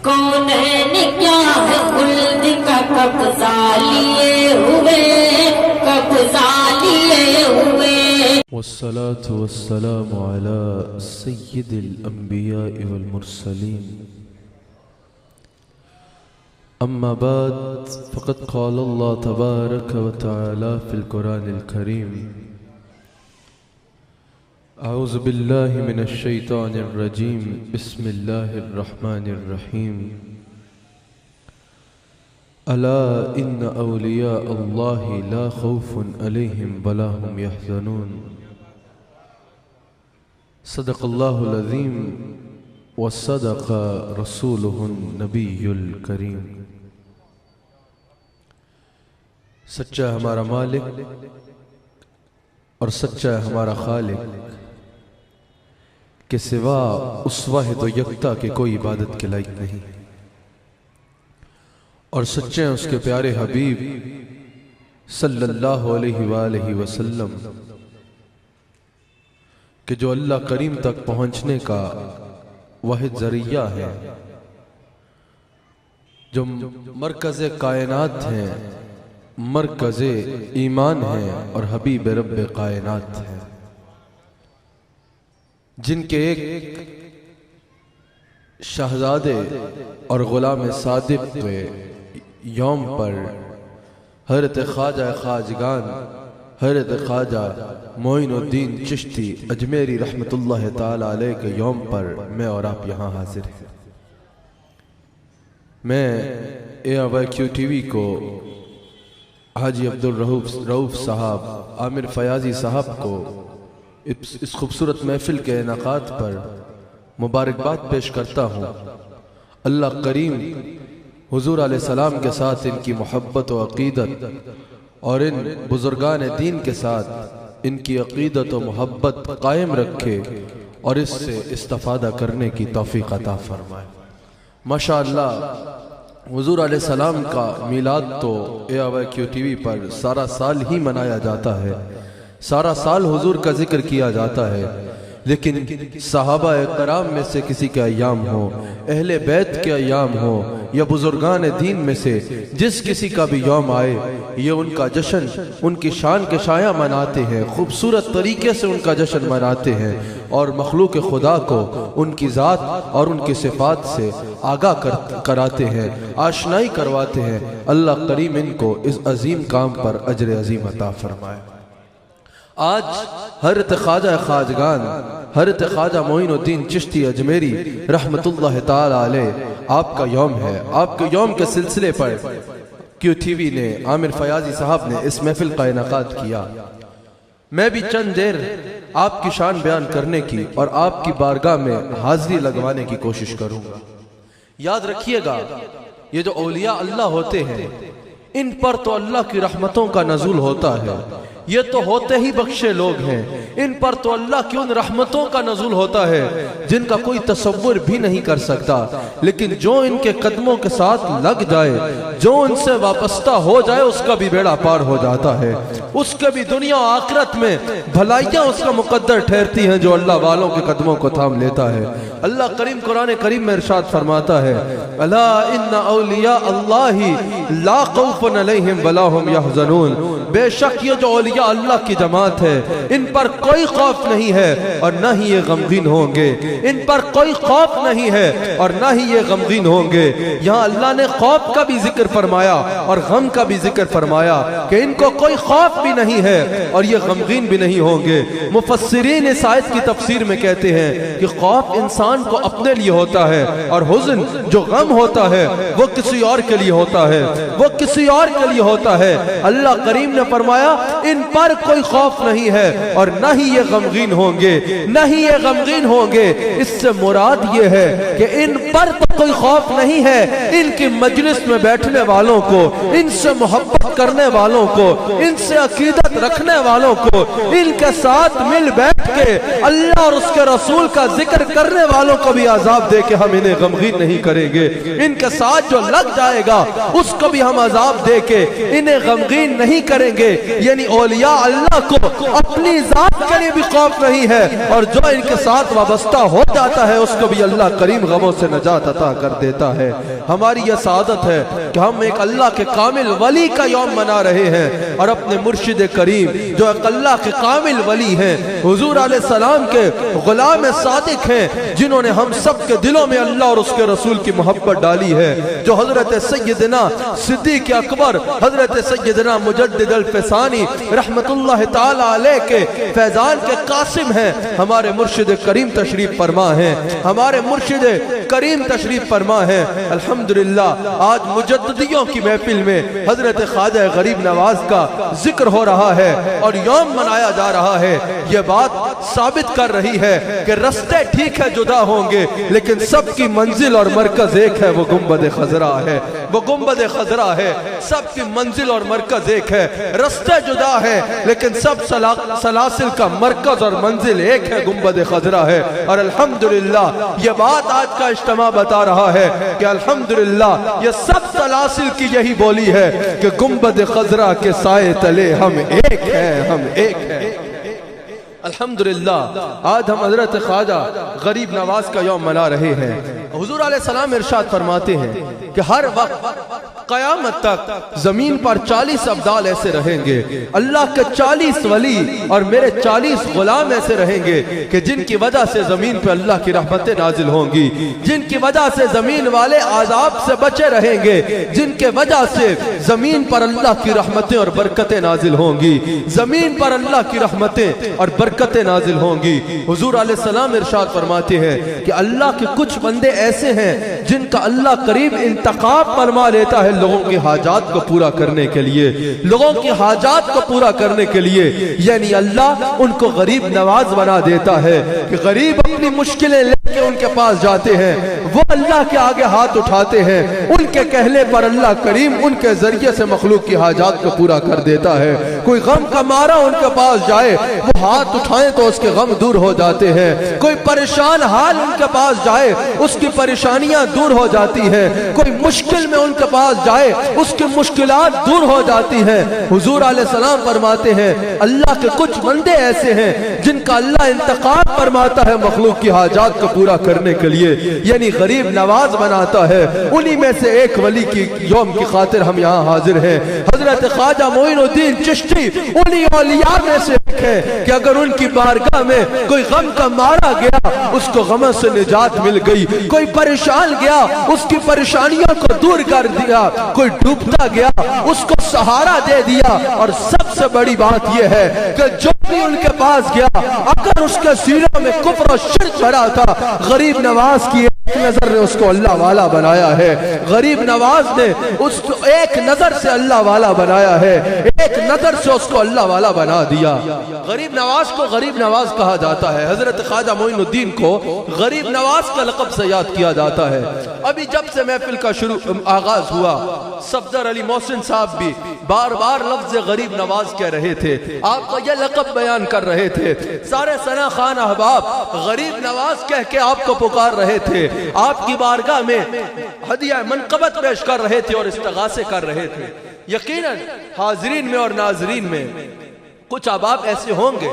کونین کیا ہے خلد کا قبضہ لیے ہوئے، قبضہ لیے ہوئے۔ والصلاة والسلام على سيد الأنبياء والمرسلين، أما بعد، فقد قال الله تبارك وتعالى في القرآن الكريم: أعوذ بالله من الشيطان الرجيم، بسم الله الرحمن الرحيم، ألا إن أولياء الله لا خوف عليهم ولا هم يحزنون۔ صدق الله العظيم وصدق رسوله النبي الكريم۔ سچا ہمارا مالک اور سچا ہمارا خالق کے سوا اس واحد و یکتا کے کوئی عبادت کے لائق نہیں، اور سچے ہیں اس کے پیارے حبیب صلی اللہ علیہ وآلہ وسلم کہ جو اللہ کریم تک پہنچنے کا واحد ذریعہ ہے، جو مرکز کائنات ہیں، مرکز ایمان ہیں اور حبیب رب کائنات ہیں، جن کے ایک شہزادے اور غلام صادق کے یوم پر حضرت خواجہ خواجگان حضرت خواجہ معین الدین چشتی اجمیری رحمت اللہ تعالی علیہ کے یوم پر میں اور آپ یہاں حاضر ہیں۔ میں AIQ TV کو حاجی عبدالرؤوف صاحب، عامر فیاضی صاحب کو اس خوبصورت محفل کے انعقاد پر مبارکباد پیش کرتا ہوں۔ اللہ کریم حضور علیہ السلام کے ساتھ ان کی محبت و عقیدت اور ان بزرگان دین کے ساتھ ان کی عقیدت و محبت قائم رکھے اور اس سے استفادہ کرنے کی توفیق عطا فرمائے۔ ماشاءاللہ حضور علیہ السلام کا میلاد تو AIQ TV پر سارا سال ہی منایا جاتا ہے، سارا سال حضور کا ذکر کیا جاتا ہے، لیکن صحابہ کرام میں سے کسی کے ایام ہو، اہل بیت کے ایام ہو یا بزرگان دین میں سے جس کسی کا بھی یوم آئے، یہ ان کا جشن ان کی شان کے شایع مناتے ہیں، خوبصورت طریقے سے ان کا جشن مناتے ہیں اور مخلوق خدا کو ان کی ذات اور ان کی صفات سے آگاہ کراتے ہیں، آشنائی کرواتے ہیں۔ اللہ کریم ان کو اس عظیم کام پر اجر عظیم عطا فرمائے۔ آج حضرت خواجہ خواجگان حضرت خواجہ معین الدین چشتی اجمیری رحمت اللہ تعالی علیہ آپ کا یوم ہے۔ آپ کے یوم کے سلسلے پر AIQ TV نے، عامر فیاضی صاحب نے اس محفل کا انعقاد کیا۔ میں بھی چند دیر آپ کی شان بیان کرنے کی اور آپ کی بارگاہ میں حاضری لگوانے کی کوشش کروں گا۔ یاد رکھیے گا، یہ جو اولیاء اللہ ہوتے ہیں ان پر تو اللہ کی رحمتوں کا نزول ہوتا ہے، یہ تو ہوتے ہی بخشے لوگ ہیں، ان پر تو اللہ کی ان رحمتوں کا نزول ہوتا ہے جن کا کوئی تصور بھی نہیں کر سکتا، لیکن جو ان کے قدموں کے ساتھ لگ جائے، جو ان سے وابستہ ہو جائے، اس کا بھی بیڑا پار ہو جاتا ہے، اس کے بھی دنیا و آخرت میں بھلائیاں اس کا مقدر ٹھہرتی ہیں جو اللہ والوں کے قدموں کو تھام لیتا ہے۔ اللہ کریم قرآن کریم میں ارشاد فرماتا ہے: الا ان اولیاء اللہ لا خوف علیہم ولا هم يحزنون، بے شک یہ جو اولیاء اللہ کی جماعت ہے ان پر کوئی خوف نہیں ہے اور نہ ہی یہ غمگین ہوں گے، ان پر کوئی خوف نہیں ہے اور نہ ہی یہ غمگین ہوں گے۔ یہاں اللہ نے خوف کا بھی ذکر فرمایا اور غم کا بھی ذکر فرمایا کہ ان کو کوئی خوف بھی نہیں ہے اور یہ غمگین بھی نہیں ہوں گے۔ مفسرین اس آیت کی تفسیر میں کہتے ہیں کہ خوف انسان کو اپنے لیے ہوتا ہے اور حزن جو غم ہوتا ہے وہ کسی اور کے لیے ہوتا ہے، وہ کسی اور کے لیے ہوتا ہے۔ اللہ کریم نے فرمایا ان پر کوئی خوف نہیں ہے اور نہ ہی یہ غمگین ہوں گے، نہ ہی یہ غمگین ہوں گے۔ اس سے مراد یہ ہے کہ ان پر تو کوئی خوف نہیں ہے، ان کی مجلس میں بیٹھنے والوں کو، ان سے محبت کرنے والوں کو، ان سے عقیدت رکھنے والوں کو، ان کے ساتھ مل بیٹھ کے اللہ اور اس کے رسول کا ذکر کرنے والوں کو بھی عذاب دے کے ہم انہیں غمگین نہیں کریں گے. ان کے ساتھ جو لگ جائے گا اس کو بھی ہم عذاب دے کے انہیں غمگین نہیں کریں گے. یعنی اولیاء اللہ کو اپنی ذات کے لیے بھی خوف نہیں ہے، اور جو ان کے ساتھ وابستہ ہو جاتا ہے اس کو بھی اللہ کریم غموں سے نجات عطا کر دیتا ہے. ہماری یہ سعادت ہے کہ ہم ایک اللہ کے کامل ولی کا یوم منا رہے ہیں، اور اپنے مرشد کریم جو ایک اللہ کے کامل ولی ہیں، حضور علیہ السلام کے غلام صادق ہیں، جنہوں نے ہم سب کے دلوں میں اللہ اور اس کے رسول کی محبت ڈالی ہے، جو حضرت سیدنا صدیق اکبر، حضرت سیدنا مجدد الفسانی رحمت اللہ تعالی علیہ کے فیضان کے قاسم ہیں. ہمارے مرشد کریم تشریف فرما ہیں، ہمارے مرشد کریم تشریف فرما ہیں. الحمدللہ آج مجددیوں کی محفل میں حضرت خواجہ غریب نواز کا ذکر ہو رہا ہے اور یوم منایا جا رہا ہے. یہ بات ثابت کر رہی ہے کہ رستے ٹھیک ہے جدا ہوں گے، لیکن سب کی منزل اور مرکز ایک ہے، وہ گنبد خضرا ہے. وہ گنبد خضرا ہے، سب کی منزل اور مرکز ایک ہے. رستے جدا ہے لیکن سب سلاسل کا مرکز اور منزل ایک ہے، گنبد خضرا ہے. اور الحمدللہ یہ بات آج کا اجتماع بتا رہا ہے کہ الحمدللہ یہ سب سلاسل کی یہی بولی ہے کہ گنبد خضرا کے سائے تلے ہم ایک ہیں، ہم ایک ہیں. الحمدللہ آج ہم حضرت خواجہ غریب نواز کا یوم منا رہے ہیں. حضور علیہ السلام ارشاد فرماتے ہیں کہ ہر وقت قیامت تک زمین پر 40 ابدال ایسے رہیں گے، اللہ کے 40 ولی اور میرے 40 غلام ایسے رہیں گے کہ جن کی وجہ سے زمین پہ اللہ کی رحمتیں نازل ہوں گی، جن کی وجہ سے زمین والے عذاب سے بچے رہیں گے، جن کے وجہ سے زمین پر اللہ کی رحمتیں اور برکتیں نازل ہوں گی، زمین پر اللہ کی رحمتیں اور برکتیں نازل ہوں گی. حضور علیہ السلام ارشاد فرماتے ہیں کہ اللہ کے کچھ بندے ایسے ہیں جن کا اللہ قریب انتخاب فرما لیتا ہے لوگوں کی حاجات کو پورا کرنے کے لیے، لوگوں کی حاجات کو پورا کرنے کے لیے. یعنی اللہ ان کو غریب نواز بنا دیتا ہے کہ غریب اپنی مشکلیں لے کے ان کے پاس جاتے ہیں، وہ اللہ کے آگے ہاتھ اٹھاتے ہیں، ان کے کہنے پر اللہ کریم ان کے ذریعے سے مخلوق کی حاجات کو پورا کر دیتا ہے. کوئی غم کا مارا ان کے پاس جائے، وہ ہاتھ اٹھائیں تو اس کے غم دور ہو جاتے ہیں. کوئی پریشان حال ان کے پاس جائے، اس کی پریشانیاں دور ہو جاتی ہیں. کوئی مشکل میں ان کے پاس جائے، اس کی مشکلات دور ہو جاتی ہیں. حضور علیہ السلام فرماتے ہیں اللہ کے کچھ بندے ایسے ہیں جن کا اللہ انتخاب فرماتا ہے مخلوق کی حاجات کو پورا کرنے کے لیے، یعنی غریب نواز بناتا ہے. انہی میں سے ایک ولی کی یوم کی خاطر ہم یہاں حاضر ہیں. حضرت خواجہ معین الدین چشتی انہی اولیاء میں سے ایک ہے کہ اگر ان کی بارگاہ میں کوئی غم کا مارا گیا اس کو غم سے نجات مل گئی، کوئی پریشان گیا اس کی پریشانیوں کو دور کر دیا، کوئی ڈوبتا گیا اس کو سہارا دے دیا. اور سب سے بڑی بات یہ ہے کہ جو بھی ان کے پاس گیا اگر اس کے سینوں میں کفر و شرک بھرا تھا، غریب نواز کی ایک نظر نے اس کو اللہ والا بنایا ہے. غریب نواز نے اس کو ایک نظر سے اللہ والا بنایا ہے، ایک نظر سے اس کو اللہ والا بنا دیا. غریب نواز کو غریب نواز کہا جاتا ہے. حضرت خواجہ معین الدین کو غریب نواز کا لقب سے یاد کیا جاتا ہے. ابھی جب سے محفل کا آغاز ہوا صفدر علی محسن صاحب بھی بار بار لفظ غریب نواز کہہ رہے تھے، آپ کو یہ لقب بیان کر رہے تھے. سارے ثنا خان احباب غریب نواز کہہ کے آپ کو پکار رہے تھے، آپ کی بارگاہ میں ہدیہ منقبت پیش کر رہے تھے اور استغاثے کر رہے تھے. یقیناً حاضرین میں اور ناظرین میں کچھ احباب ایسے ہوں گے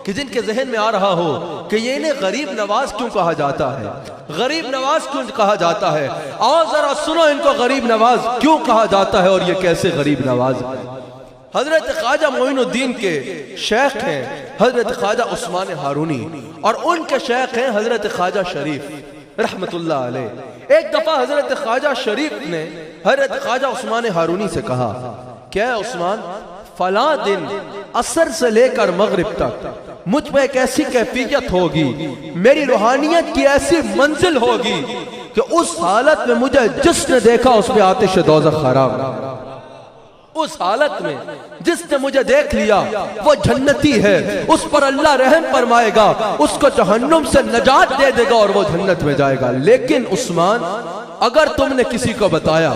کہ جن کے ذہن میں آ رہا ہو کہ یہ انہیں غریب نواز کیوں کہا جاتا ہے، غریب نواز کیوں کہا جاتا ہے. آؤ ذرا سنو ان کو غریب نواز کیوں کہا جاتا ہے اور یہ کیسے غریب نواز ہے. حضرت خواجہ معین الدین کے شیخ ہیں حضرت خواجہ عثمان ہارونی اور ان کے شیخ ہیں حضرت خواجہ شریف رحمت اللہ علیہ. ایک دفعہ حضرت خواجہ شریف نے حضرت خواجہ عثمان ہارونی سے کہا کہ اے عثمان، فلاں دن عصر سے لے کر مغرب تک مجھ پہ ایک ایسی کیفیت ہوگی، میری روحانیت کی ایسی منزل ہوگی کہ اس حالت میں مجھے جس نے دیکھا اس پہ آتش دوزخ حرام. اس حالت میں جس نے مجھے دیکھ لیا وہ جنتی ہے، اس پر اللہ رحم فرمائے گا، اس کو جہنم سے نجات دے دے گا اور وہ جنت میں جائے گا. لیکن عثمان، اگر تم نے کسی کو بتایا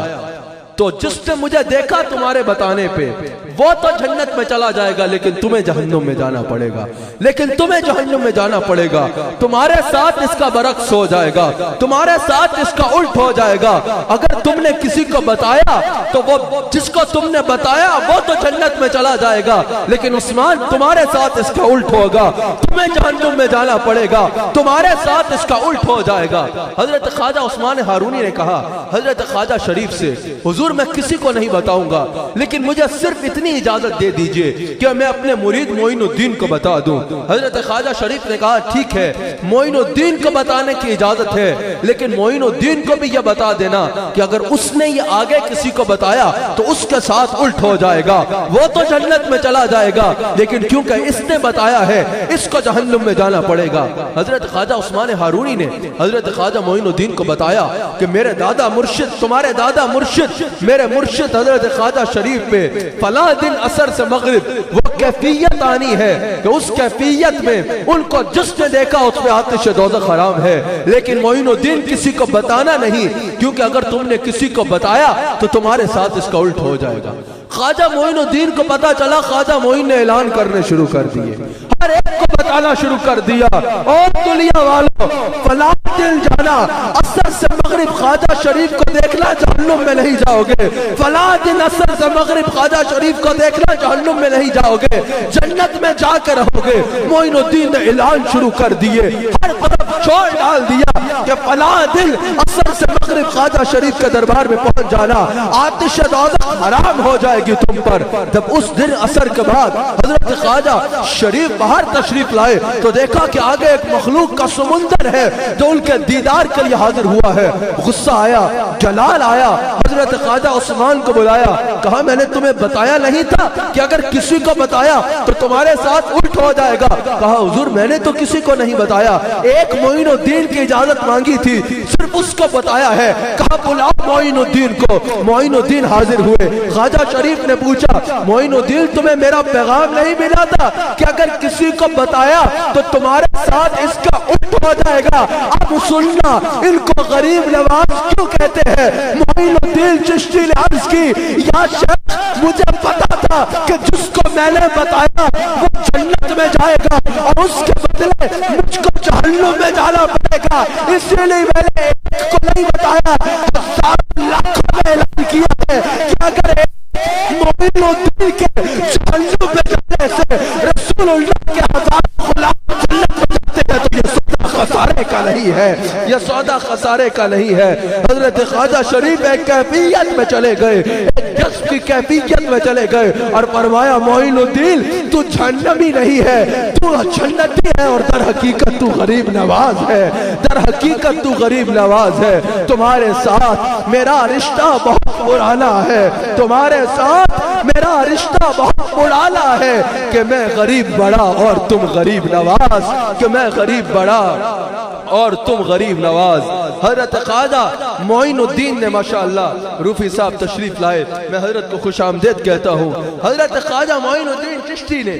تو جس نے مجھے دیکھا تمہارے بتانے پہ وہ تو جنت میں چلا جائے گا، لیکن تمہیں جہنم میں جانا پڑے گا، لیکن تمہیں جہنم میں جانا پڑے گا۔ تمہارے ساتھ اس کا برعکس ہو جائے گا، تمہارے ساتھ اس کا الٹ ہو جائے گا۔ اگر تم نے کسی کو بتایا تو وہ جس کو تم نے بتایا وہ تو جنت میں چلا جائے گا، لیکن عثمان تمہارے ساتھ اس کا الٹ ہوگا، تمہیں جہنم میں جانا پڑے گا، تمہارے ساتھ اس کا الٹ ہو جائے گا۔ حضرت خواجہ عثمان ہارونی نے کہا حضرت خواجہ شریف سے، حضور میں کسی کو نہیں بتاؤں گا، لیکن مجھے صرف اتنی اجازت دے دیجئے کہ میں اپنے مرید معین الدین کو بتا دوں۔ حضرت خواجہ شریف نے کہا ٹھیک ہے، معین الدین کو بتانے کی اجازت ہے، لیکن معین الدین کو بھی یہ بتا دینا کہ اگر اس نے یہ آگے کسی کو بتایا تو اس کے ساتھ الٹ ہو جائے گا، وہ تو جنت میں چلا جائے گا، لیکن کیونکہ اس نے بتایا ہے اس کو جہنم میں جانا پڑے گا۔ حضرت خواجہ عثمان ہارونی نے حضرت خواجہ معین الدین کو بتایا کہ میرے دادا مرشد، تمہارے دادا مرشد، میرے مرشد حضرت خواجہ شریف پہ فلاں دن عصر سے مغرب وہ کیفیت آنی ہے کہ اس کیفیت میں ان کو جس نے دیکھا اس پہ آتش دوزخ حرام ہے، لیکن معین الدین کسی کو بتانا نہیں، کیونکہ اگر تم نے کسی کو بتایا تو تمہارے ساتھ اس کا الٹ ہو جائے گا۔ خواجہ معین الدین کو پتا چلا، خواجہ معین نے اعلان کرنے شروع کر دیے، ہر ایک کو بتانا شروع کر دیا، اور دنیا والوں فلاں دن جانا، عصر سے مغرب خواجہ شریف کو دیکھنا، جہنم میں نہیں جاؤ گے، فلاں دن عصر سے مغرب خواجہ شریف کو دیکھنا، جہنم میں نہیں جاؤ گے، جنت میں جا کے رہو گے۔ معین الدین نے اعلان شروع کر دیے، ہر طرف شور ڈال دیا کہ فلاں دن عصر سے مغرب خواجہ شریف کے دربار میں پہنچ جانا، آتش دوزخ حرام ہو جائے گی تم پر۔ جب اس دن عصر کے بعد حضرت خواجہ شریف باہر تشریف لائے تو دیکھا کہ آگے ایک مخلوق کا سمندر ہے جو ان کے دیدار کے لیے حاضر ہوا ہے۔ غصہ آیا، جلال آیا، حضرت خواجہ عثمان کو بلایا، کہا میں نے تمہیں بتایا نہیں تھا کہ اگر کسی کو بتایا تو تمہارے ساتھ الٹ ہو جائے گا؟ کہا حضور میں نے تو کسی کو نہیں بتایا، ایک معین الدین کی اجازت مانگی تھی، صرف اس کو بتایا ہے۔ کہا بلاؤ معین الدین کو۔ معین الدین حاضر ہوئے، خواجہ شریف نے پوچھا معین الدین تمہیں میرا پیغام نہیں ملا تھا کہ اگر کسی کو بتایا تو تمہارے ساتھ اس کا الٹ ہو جائے گا؟ اب سننا ان کو غریب نواز کیوں کہتے ہیں؟ معین الدین چشتی نے عرض کی یا شیخ مجھے پتا تھا کہ جس کو میں نے بتایا وہ جنت میں جائے گا اور اس کے بدلے مجھ کو جہنم میں جانا پڑے گا، اس لیے میں نے ایک کو نہیں بتایا، 7 لاکھوں میں اعلان کیا ہے کہ اگر معین الدین کے جہنم میں جانے سے رسول اللہ کے 1000 غلام جنت میں جاتے ہیں تو یہ سودا خسارے کا نہیں ہے، یہ سودا خسارے کا نہیں ہے۔ حضرت خواجہ شریف ایک کیفیت میں چلے گئے، ایک جذب کی کیفیت میں چلے گئے اور فرمایا معین الدین تو جہنمی نہیں ہے، تو جنتی ہے، اور در حقیقت تو غریب نواز ہے، در حقیقت تو غریب نواز ہے۔ تمہارے ساتھ میرا رشتہ بہت پرانا ہے، تمہارے ساتھ میرا رشتہ بہت پرانا ہے کہ میں غریب بڑا اور تم غریب نواز، کہ میں غریب بڑا اور تم غریب نواز۔ حضرت خواجہ معین الدین نے ماشاءاللہ روفی صاحب تشریف لائے، میں حضرت کو خوش آمدید کہتا ہوں۔ حضرت خواجہ معین الدین چشتی نے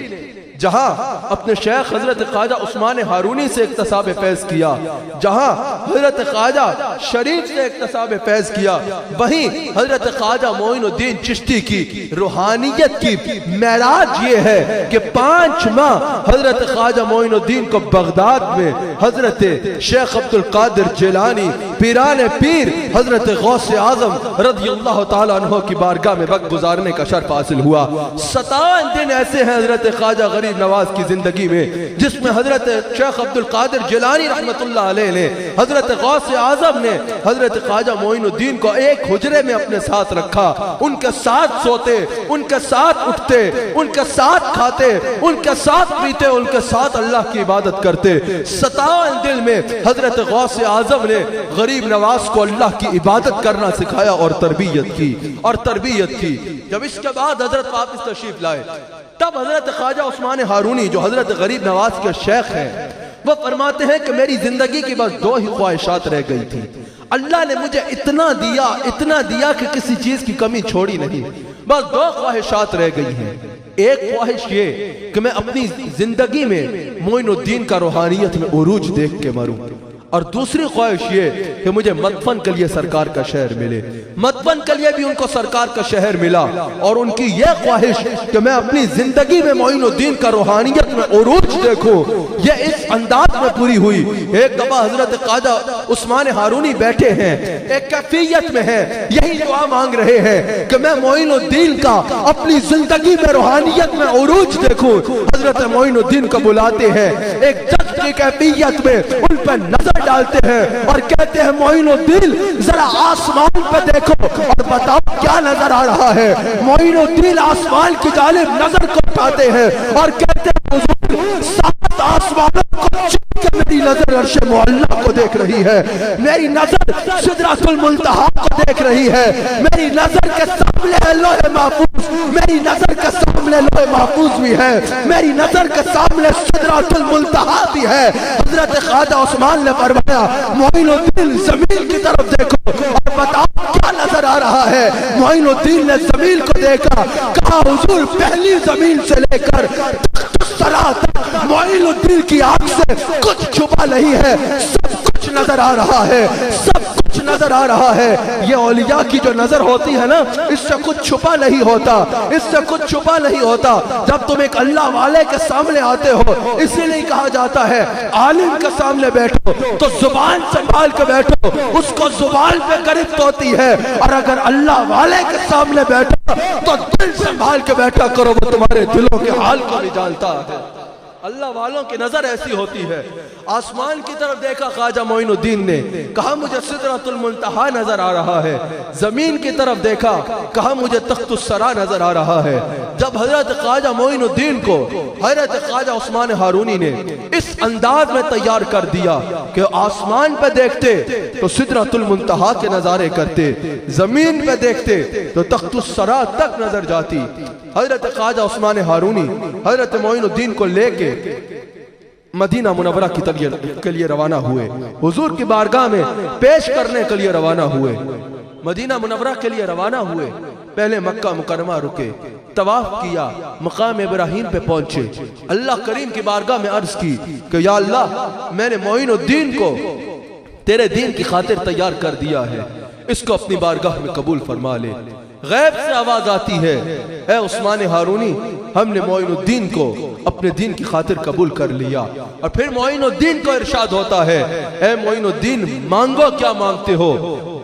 جہاں اپنے شیخ حضرت خواجہ عثمان ہارونی سے اکتساب فیض کیا، جہاں حضرت خواجہ شریف سے اکتساب فیض کیا، وہیں حضرت خواجہ معین الدین چشتی کی روحانیت کی معراج یہ ہے کہ 5 ماہ حضرت خواجہ معین الدین کو بغداد میں حضرت شیخ عبد القادر جیلانی پیران پیر حضرت غوث اعظم رضی اللہ تعالیٰ عنہ کی بارگاہ میں وقت گزارنے کا شرف حاصل ہوا۔ 57 دن ایسے ہیں حضرت خواجہ غریب نواز کی زندگی میں جس میں حضرت شیخ عبد القادر جیلانی رحمت اللہ علیہ نے، حضرت غوث اعظم نے حضرت خواجہ معین الدین کو ایک حجرے میں اپنے ساتھ رکھا، ان کے ساتھ سوتے، ان کے ساتھ اٹھتے، ان کے ساتھ کھاتے، ان کے ساتھ پیتے، ان کے ساتھ اللہ کی عبادت کرتے۔ 57 دن میں حضرت غوث اعظم نے غریب نواز کو اللہ کی عبادت کرنا سکھایا اور تربیت کی۔ جب اس کے بعد حضرت واپس تشریف لائے تب حضرت خواجہ عثمان ہارونی جو حضرت غریب نواز کے شیخ ہیں وہ فرماتے ہیں کہ میری زندگی کی بس 2 ہی خواہشات رہ گئی تھی، اللہ نے مجھے اتنا دیا کہ کسی چیز کی کمی چھوڑی نہیں، بس 2 خواہشات رہ گئی ہیں۔ ایک خواہش یہ کہ میں اپنی زندگی میں معین الدین کا روحانیت میں عروج دیکھ کے مروں، اور دوسری خواہش یہ کہ مجھے مدفن کے لیے سرکار کا شہر ملے، مدفن کے لیے بھی ان کو سرکار کا شہر ملا، اور ان کی یہ خواہش کہ میں اپنی زندگی میں معین الدین کا روحانیت میں عروج دیکھوں، یہ اس انداز میں پوری ہوئی۔ ایک دفعہ حضرت خواجہ عثمان ہارونی بیٹھے ہیں، ایک کیفیت میں ہیں، یہی دعا مانگ رہے ہیں کہ میں معین الدین کا اپنی زندگی میں روحانیت میں عروج دیکھوں۔ حضرت معین الدین کو بلاتے ہیں، ایک جج کی کیفیت میں ان پر نظر ڈالتے ہیں اور کہتے ہیں معین الدین ذرا آسمان پہ دیکھو اور بتاؤ کیا نظر آ رہا ہے۔ معین الدین آسمان کی جانب نظر کو اٹھاتے ہیں اور کہتے ہیں حضور 7 آسمانوں کو چوم کے میری نظر عرش معلیٰ کو دیکھ رہی ہے، میری نظر سدرۃ المنتہا کو دیکھ رہی ہے، میری نظر کے سامنے ہے لوح محفوظ، میری نظر کے سامنے لوح محفوظ بھی ہے، میری نظر کے سامنے سدرۃ المنتہا بھی ہے۔ حضرت خواجہ عثمان نے فرمایا معین الدین زمین کی طرف دیکھو اور بتاؤ کیا نظر آ رہا ہے۔ معین الدین نے زمین کو دیکھا، کہا حضور پہلی زمین سے لے کر معین الدین کی آنکھ سے کچھ چھپا نہیں ہے، سب کچھ نظر آ رہا ہے، سب کچھ نظر آ رہا ہے۔ یہ اولیاء کی جو نظر ہوتی ہے نا، اس سے کچھ چھپا نہیں ہوتا، اس سے کچھ چھپا نہیں ہوتا۔ جب تم ایک اللہ والے کے سامنے آتے ہو، اسی لیے کہا جاتا ہے عالم کے سامنے بیٹھو تو زبان سنبھال کے بیٹھو، اس کو زبان پہ گرفت ہوتی ہے، اور اگر اللہ والے کے سامنے بیٹھو تو دل سنبھال کے بیٹھا کرو، وہ تمہارے دلوں کے حال کو بھی جانتا ہے۔ اللہ والوں کی نظر ایسی ہوتی ہے۔ آسمان کی طرف دیکھا خواجہ معین الدین نے، کہا مجھے سدرۃ المنتہا نظر آ رہا ہے۔ زمین کی طرف دیکھا، کہا مجھے تخت الثری نظر آ رہا ہے۔ جب حضرت خواجہ معین الدین کو حضرت خواجہ عثمان ہارونی نے اس انداز میں تیار کر دیا کہ آسمان پہ دیکھتے تو سدرۃ المنتہا کے نظارے کرتے، زمین پہ دیکھتے تو تخت الثری تک نظر جاتی، حضرت خواجہ عثمان ہارونی حضرت معین الدین کو لے کے مدینہ منورہ کے لیے روانہ ہوئے، حضور کی بارگاہ میں پیش کرنے کے لیے روانہ ہوئے، مدینہ منورہ کے لیے روانہ ہوئے۔ پہلے مکہ مکرمہ رکے، طواف کیا، مقام ابراہیم پہ پہنچے، اللہ کریم کی بارگاہ میں عرض کی کہ یا اللہ میں نے معین الدین کو تیرے دین کی خاطر تیار کر دیا ہے، اس کو اپنی بارگاہ میں قبول فرما لے۔ غیب سے آواز آتی ہے اے عثمان ہارونی ہم نے معین الدین کو اپنے دین کی خاطر قبول کر لیا۔ اور پھر معین الدین کو ارشاد ہوتا ہے اے معین الدین مانگو کیا مانگتے ہو،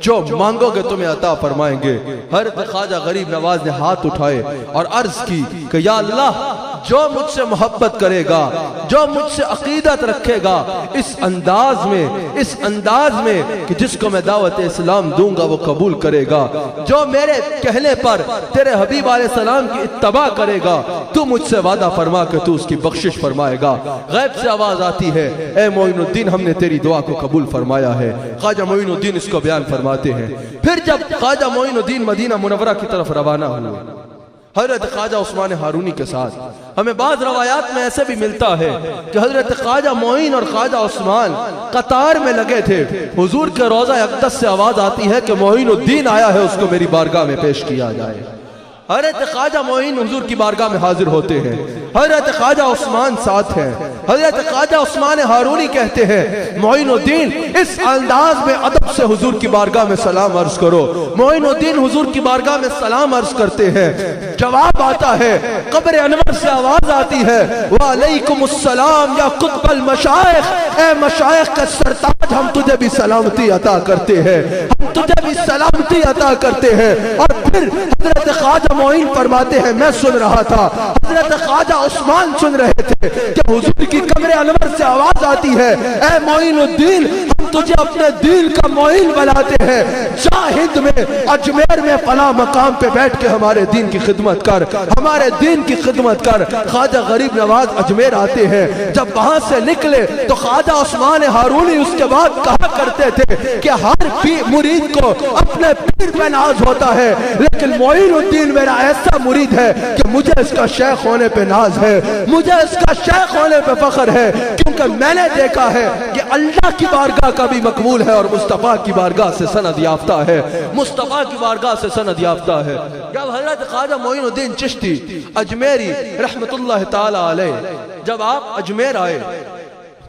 جو مانگو گے تمہیں عطا فرمائیں گے۔ حضرت خواجہ غریب نواز نے ہاتھ اٹھائے اور عرض کی کہ یا اللہ جو مجھ سے محبت کرے گا، جو مجھ سے عقیدت رکھے گا، اس انداز میں کہ جس کو میں دعوت اسلام دوں گا وہ قبول کرے گا، جو میرے کہنے پر تیرے حبیب علیہ السلام کی اتباع کرے گا، تو مجھ سے وعدہ فرما کہ تو اس کی بخشش فرمائے گا۔ غیب سے آواز آتی ہے اے معین الدین ہم نے تیری دعا کو قبول فرمایا ہے۔ خواجہ معین الدین اس کو بیان فرماتے ہیں۔ پھر جب خواجہ معین الدین مدینہ منورہ کی طرف روانہ ہوئے حضرت خواجہ عثمان ہارونی کے ساتھ، ہمیں بعض روایات میں ایسے بھی ملتا ہے کہ حضرت خواجہ معین اور خواجہ عثمان قطار میں لگے تھے، حضور کے روضہ اقدس سے آواز آتی ہے کہ معین الدین آیا ہے، اس کو میری بارگاہ میں پیش کیا جائے۔ حضرت خواجہ معین حضور کی بارگاہ میں حاضر ہوتے ہیں، حضرت خواجہ عثمان ساتھ ہیں، حضرت خواجہ عثمان ہارونی کہتے ہیں معین الدین اس انداز میں ادب سے حضور کی بارگاہ میں سلام عرض کرو۔ معین الدین حضور کی بارگاہ میں سلام عرض کرتے ہیں، جواب آتا ہے، قبر انور سے آواز آتی ہے وعلیکم السلام یا قطب المشائخ، اے مشائخ کا سرتاج ہم تجھے بھی سلامتی عطا کرتے ہیں، ہم تجھے بھی سلامتی عطا کرتے ہیں۔ اور پھر حضرت خواجہ معین فرماتے ہیں میں سن رہا تھا، حضرت خواجہ عثمان سن رہے تھے کہ حضور کی قبر انور سے آواز آتی ہے اے معین الدین ہم تجھے اپنے دین کا معین بناتے ہیں، جا ہند میں اجمیر میں فلاں مقام پہ بیٹھ کے ہمارے دین کی خدمت کر، ہمارے دین کی خدمت کر۔ خواجہ غریب نواز اجمیر آتے ہیں، جب وہاں سے نکلے تو خواجہ عثمان ہارونی اس کے بعد کہا کرتے تھے کہ ہر مرید کو اپنے پیر پہ ناز ہوتا ہے، لیکن معین الدین میرا ایسا مرید ہے کہ مجھے اس کا شیخ ہونے پہ ناز ہے، مجھے اس کا شیخ ہونے پہ فخر ہے، کیونکہ میں نے دیکھا ہے کہ اللہ کی بارگاہ کا بھی مقبول ہے اور مصطفیٰ کی بارگاہ سے سند یافتہ ہے، مصطفیٰ کی بارگاہ سے سند یافتہ ہے۔ جب حضرت خواجہ معین الدین چشتی اجمیری رحمت اللہ تعالی علیہ جب آپ اجمیر آئے،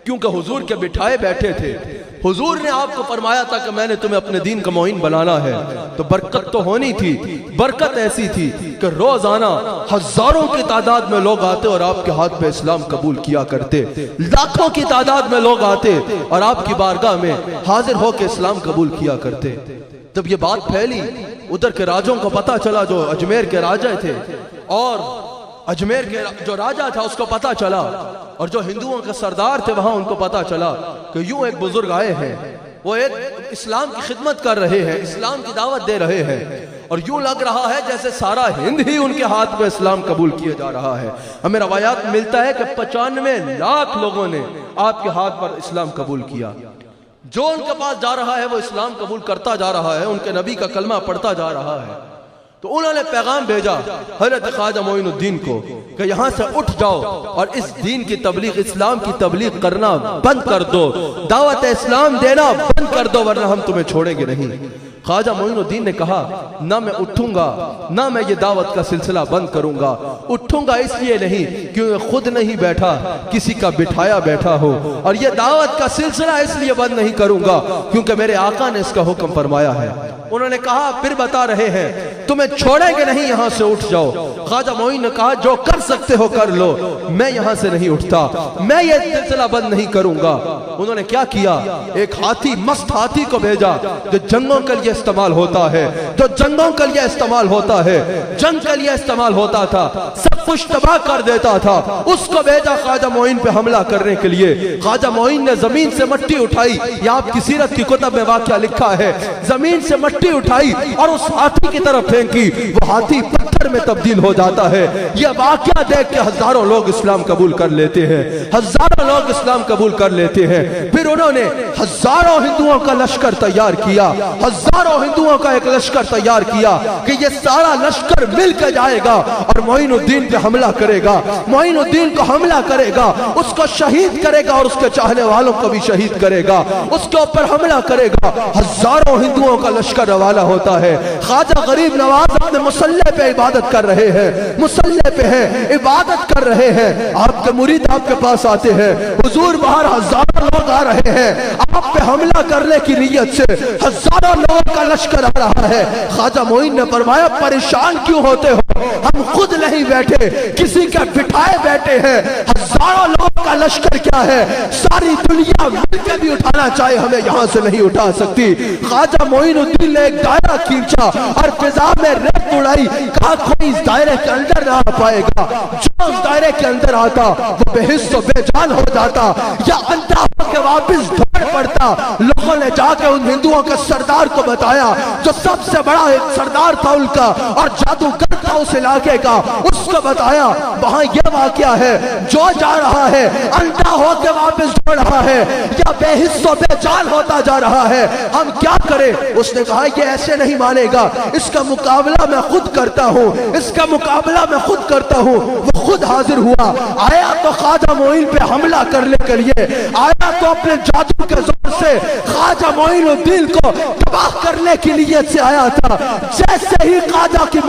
کیونکہ حضور کے بٹھائے بیٹھے تھے، حضور نے آپ کو فرمایا تھا کہ میں نے تمہیں اپنے دین کا معین بنانا ہے، تو برکت تو ہونی تھی۔ برکت ایسی تھی کہ روزانہ ہزاروں کی تعداد میں لوگ آتے اور آپ کے ہاتھ پہ اسلام قبول کیا کرتے، لاکھوں کی تعداد میں لوگ آتے اور آپ کی بارگاہ میں حاضر ہو کے اسلام قبول کیا کرتے۔ جب یہ بات پھیلی، ادھر کے راجوں کو پتا چلا، جو اجمیر کے راجہ تھے، اور اجمیر کے جو راجہ تھا اس کو پتا چلا، اور جو ہندوؤں کا سردار تھے وہاں ان کو پتا چلا کہ یوں ایک بزرگ آئے ہیں، وہ ایک اسلام کی خدمت کر رہے ہیں، اسلام کی دعوت دے رہے ہیں، اور یوں لگ رہا ہے جیسے سارا ہند ہی ان کے ہاتھ میں اسلام قبول کیا جا رہا ہے۔ ہمیں روایات ملتا ہے کہ 95 لاکھ لوگوں نے آپ کے ہاتھ پر اسلام قبول کیا۔ جو ان کے پاس جا رہا ہے وہ اسلام قبول کرتا جا رہا ہے، ان کے نبی کا کلمہ پڑھتا جا رہا ہے۔ تو انہوں نے پیغام بھیجا حضرت خواجہ معین الدین کو کہ یہاں سے اٹھ جاؤ اور اس دین کی تبلیغ، اسلام کی تبلیغ کرنا بند کر دو، دعوت اسلام دینا بند کر دو، ورنہ ہم تمہیں چھوڑیں گے نہیں۔ خواجہ معین الدین نے کہا نہ میں اٹھوں گا، نہ میں یہ دعوت کا سلسلہ بند کروں گا۔ اٹھوں گا اس لیے نہیں کیونکہ خود نہیں بیٹھا، کسی کا بٹھایا بیٹھا ہو، اور یہ دعوت کا سلسلہ اس لیے بند نہیں کروں گا کیونکہ میرے آقا نے اس کا حکم فرمایا ہے۔ انہوں نے کہا پھر بتا رہے ہیں تمہیں چھوڑیں گے نہیں، یہاں سے اٹھ جاؤ۔ خواجہ معین نے کہا جو کر سکتے ہو کر لو، میں یہاں سے نہیں اٹھتا، میں یہ سلسلہ بند نہیں کروں گا۔ انہوں نے کیا کیا؟ ایک ہاتھی، مست ہاتھی کو بھیجا جو جنگوں کے لیے استعمال ہوتا ہے، جو جنگوں کے لیے استعمال ہوتا ہے، جنگ کے لیے استعمال ہوتا تھا، سب کچھ تباہ کر دیتا تھا، اس کو بھیجا خواجہ معین پہ حملہ کرنے کے لیے۔ خواجہ معین نے زمین سے مٹی اٹھائی، یہ آپ کی سیرت کی کتب میں واقعہ لکھا ہے، زمین سے مٹی اٹھائی اور اس ہاتھی کی طرف پھینکی، وہ ہاتھی پتھر میں تبدیل ہو جاتا ہے۔ یہ واقعہ دیکھ کے ہزاروں لوگ اسلام قبول کر لیتے ہیں، ہزاروں لوگ اسلام قبول کر لیتے ہیں۔ پھر انہوں نے ہزاروں ہندوؤں کا لشکر تیار کیا، ہزاروں ہندوؤں کا ایک لشکر تیار کیا کہ یہ سارا لشکر مل کے جائے گا اور معین الدین پہ حملہ کرے گا، معین الدین کو حملہ کرے گا، اس کو شہید کرے گا اور اس کے چاہنے والوں کو بھی شہید کرے گا، اس کے اوپر حملہ کرے گا۔ ہزاروں ہندوؤں کا لشکر روانہ ہوتا ہے۔ خواجہ غریب نواز اپنے مصلی پہ عبادت کر رہے ہیں، مصلی پہ ہیں، عبادت کر رہے ہیں، آپ کے مرید آپ کے پاس آتے ہیں، حضور باہر ہزاروں لوگ آ رہے ہیں، آپ پہ حملہ کرنے کی نیت سے ہزاروں لوگوں کا لشکر آ رہا ہے۔ خواجہ معین نے فرمایا پریشان کیوں ہوتے ہو؟ ہم خود نہیں بیٹھے، کسی کے بٹھائے بیٹھے ہیں، ہزاروں لوگوں کا لشکر کیا ہے، ساری دنیا مل کے بھی اٹھانا چاہے ہمیں یہاں سے نہیں اٹھا سکتی۔ خواجہ معین الدین نے ایک دائرہ کھینچا اور فضا میں ریت اڑائی، کہا کوئی اس دائرے کے اندر نہ آ پائے گا، جو اس دائرے کے اندر آتا وہ بے حس و بے جان ہو جاتا یا اندھا ہو کے واپس دوڑ پڑتا۔ لوگوں نے جا کے ان ہندوؤں کے سردار کو بتایا جو سب سے بڑا ایک سردار تھا ان کا اور جادوگر تھا اس علاقے کا، اس کو بتایا وہاں یہ واقعہ ہے، جو جا رہا ہے اندھا ہو کے واپس دوڑ رہا ہے یا بے حس و بے جان ہوتا جا رہا ہے، ہم کیا کریں؟ اس نے کہا یہ ایسے نہیں مانے گا، اس کا مقابلہ میں خود کرتا ہوں، اس کا مقابلہ میں خود کرتا ہوں۔ وہ خود حاضر ہوا، آیا تو خواجہ معین پہ حملہ کرنے کے لیے، آیا تو اپنے جادو کے زور سے خواجہ معین الدین کو تباہ کرنے کی نیت سے آیا تھا۔ جیسے ہی خواجہ کی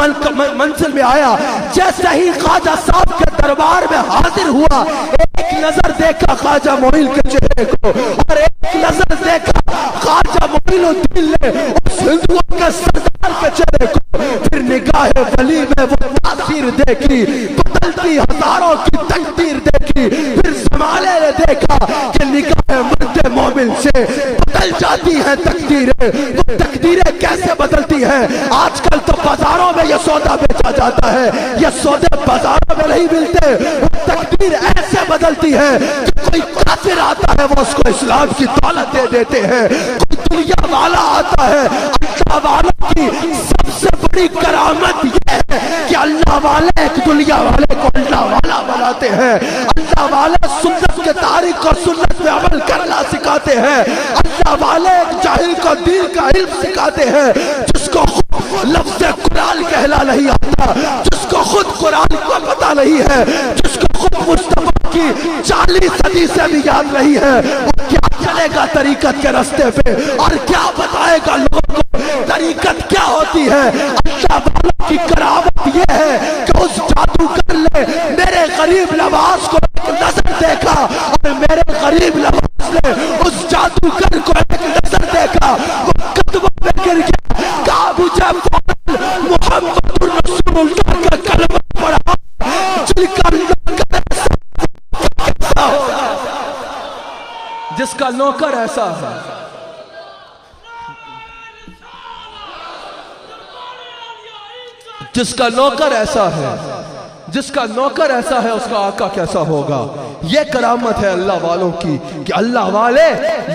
منزل میں آیا، جیسے ہی خواجہ صاحب کے دربار میں حاضر ہوا، ایک نظر دیکھا خواجہ معین کے چہرے کو اور ایک نظر دیکھا خواجہ معین الدین نے اس ہندوؤں کے سردار کے چہرے کو، پھر نگاہ ولی میں وہ تاثیر دیکھی، بدلتی ہزاروں کی تقدیر دیکھی، پھر زمانے نے دیکھا کہ نگاہ مرد مومن سے بدل جاتی ہیں تقدیریں۔ وہ تقدیریں کیسے بدلتی ہیں؟ آج کل تو بازاروں میں یہ سودا بیچا جاتا ہے، یہ سودے بازاروں میں نہیں ملتے، وہ تقدیر ایسے بدلتی ہے کہ کوئی کافر آتا ہے وہ اس کو اسلام کی دولت دے دیتے ہیں، کوئی دنیا والا آتا ہے، اللہ والوں کی سب سے بڑی کرامت یہ ہے کہ اللہ والے ایک دنیا والے کو اللہ والا بناتے ہیں، اللہ والے سنت کے تاریخ اور سنت میں عمل کرنا سکھاتے ہیں، اللہ والے ایک جاہل کو دین کا علم سکھاتے ہیں، جس کو خود لفظ قرآن کہنا نہیں آتا، جس کو خود قرآن کو پتہ نہیں ہے، جس کو خود مصطفیٰ کی 40 صدی سے بھی یاد نہیں ہے، وہ کیا چلے گا طریقت کے رستے پہ اور کیا بتائے گا لوگوں کو طریقت کیا ہوتی ہے؟ اللہ والوں کی کرامت یہ ہے کہ اس جادوگر نے میرے غریب نواز کو ایک نظر دیکھا اور میرے غریب نواز نے اس جادوگر کو ابو جعفر محمد رسول اللہ کا کلمہ پڑھا، جن کا نوکر ایسا ہوگا، جس کا نوکر ایسا ہے، جس کا نوکر ایسا ہے، جس کا نوکر ایسا ہے، اس کا آقا کیسا ہوگا۔ یہ کرامت ہے اللہ والوں کی کہ اللہ والے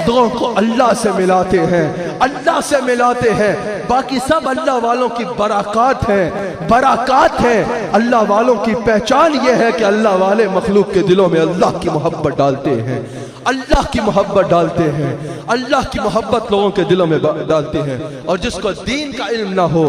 لوگوں کو اللہ سے ملاتے ہیں، اللہ سے ملاتے ہیں۔ باقی سب اللہ والوں کی برکات ہیں، برکات ہیں۔ اللہ والوں کی پہچان یہ ہے کہ اللہ والے مخلوق کے دلوں میں اللہ کی محبت ڈالتے ہیں، اللہ کی محبت ڈالتے ہیں، اللہ کی محبت لوگوں کے دلوں میں ڈالتے ہیں۔ اور جس کو دین کا علم نہ ہو،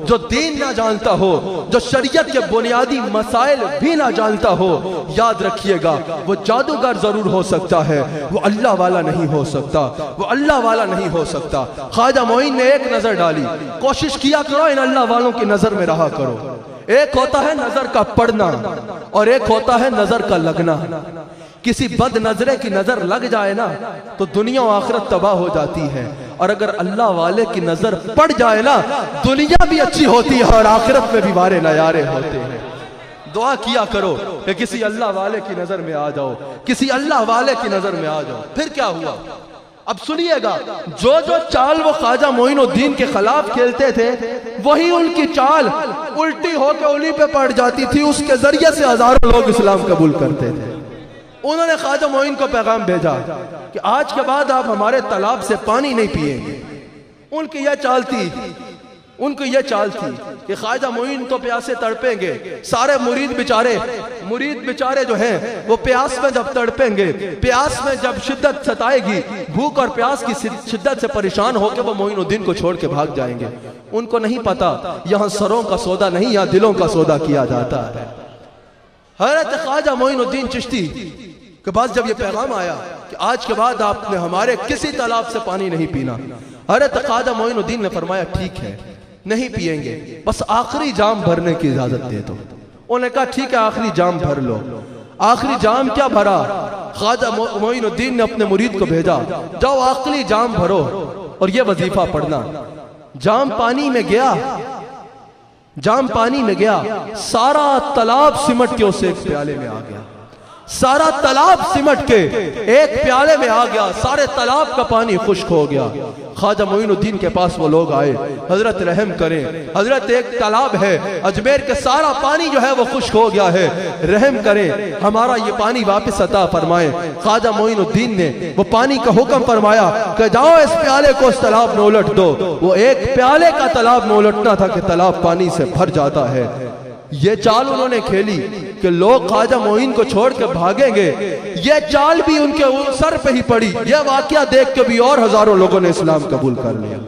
جو دین نہ جانتا ہو، جو شریعت کے بنیادی مسائل بھی نہ جانتا ہو، یاد رکھیے گا وہ جادوگر ضرور ہو سکتا ہے، وہ اللہ والا نہیں ہو سکتا، وہ اللہ والا نہیں ہو سکتا۔ خواجہ معین نے ایک نظر ڈالی، کوشش کیا کرو ان اللہ والوں کی نظر میں رہا کرو۔ ایک ہوتا ہے نظر کا پڑنا اور ایک ہوتا ہے نظر کا لگنا۔ کسی بد نظرے کی نظر لگ جائے نا تو دنیا و آخرت تباہ ہو جاتی ہے، اور اگر اللہ والے کی نظر پڑ جائے نا دنیا بھی اچھی ہوتی ہے اور آخرت میں بھی بارے نیارے ہوتے ہیں۔ دعا کیا کرو کہ کسی اللہ والے کی نظر میں آ جاؤ، کسی اللہ والے کی نظر میں آ جاؤ۔ پھر کیا ہوا اب سنیے گا، جو چال وہ خواجہ معین الدین کے خلاف کھیلتے تھے وہی ان کی چال الٹی ہو کے انہی پہ پڑ جاتی تھی، اس کے ذریعے سے ہزاروں لوگ اسلام قبول کرتے تھے۔ انہوں نے خواجہ معین کو پیغام بھیجا کہ آج کے بعد آپ ہمارے تالاب سے پانی نہیں پیئیں گے۔ ان کی یہ چال تھی، ان کی یہ چال تھی کہ خواجہ معین تو پیاسے تڑپیں گے، سارے مرید بیچارے جو ہیں وہ پیاس میں جب تڑپیں گے، پیاس میں جب شدت ستائے گی، بھوک اور پیاس کی شدت سے پریشان ہو کے وہ معین الدین کو چھوڑ کے بھاگ جائیں گے۔ ان کو نہیں پتا یہاں سروں کا سودا نہیں، یہاں دلوں کا سودا کیا جاتا ہے۔ حضرت خواجہ معین الدین چشتی کے پاس جب یہ پیغام آیا کہ آج کے بعد آپ نے ہمارے کسی تالاب سے پانی نہیں پینا، حضرت خواجہ معین الدین نے فرمایا ٹھیک ہے نہیں پیئیں گے، بس آخری جام بھرنے کی اجازت دے دو۔ انہوں نے کہا ٹھیک ہے آخری جام بھر لو۔ آخری جام کیا بھرا؟ خواجہ معین الدین نے اپنے مرید کو بھیجا، جاؤ آخری جام بھرو اور یہ وظیفہ پڑھنا۔ جام پانی میں گیا، جام پانی میں گیا، سارا تالاب سمٹ کے اسے ایک پیالے میں آ گیا، سارا تالاب سمٹ کے ایک پیالے میں آ گیا، سارے تالاب کا پانی خشک ہو گیا۔ خواجہ معین الدین کے پاس وہ لوگ آئے، حضرت رحم کریں، حضرت ایک تالاب ہے اجمیر کے، سارا پانی جو ہے وہ خشک ہو گیا ہے، رحم کریں ہمارا یہ پانی واپس عطا فرمائیں۔ خواجہ معین الدین نے وہ پانی کا حکم فرمایا کہ جاؤ اس پیالے کو اس تالاب میں الٹ دو۔ وہ ایک پیالے کا تالاب میں الٹنا تھا کہ تالاب پانی سے بھر جاتا ہے۔ یہ چال انہوں نے کھیلی کہ لوگ خواجہ معین کو چھوڑ کے بھاگیں گے، یہ چال بھی ان کے سر پہ ہی پڑی۔ یہ واقعہ دیکھ کے بھی اور ہزاروں لوگوں نے اسلام قبول کر لیا۔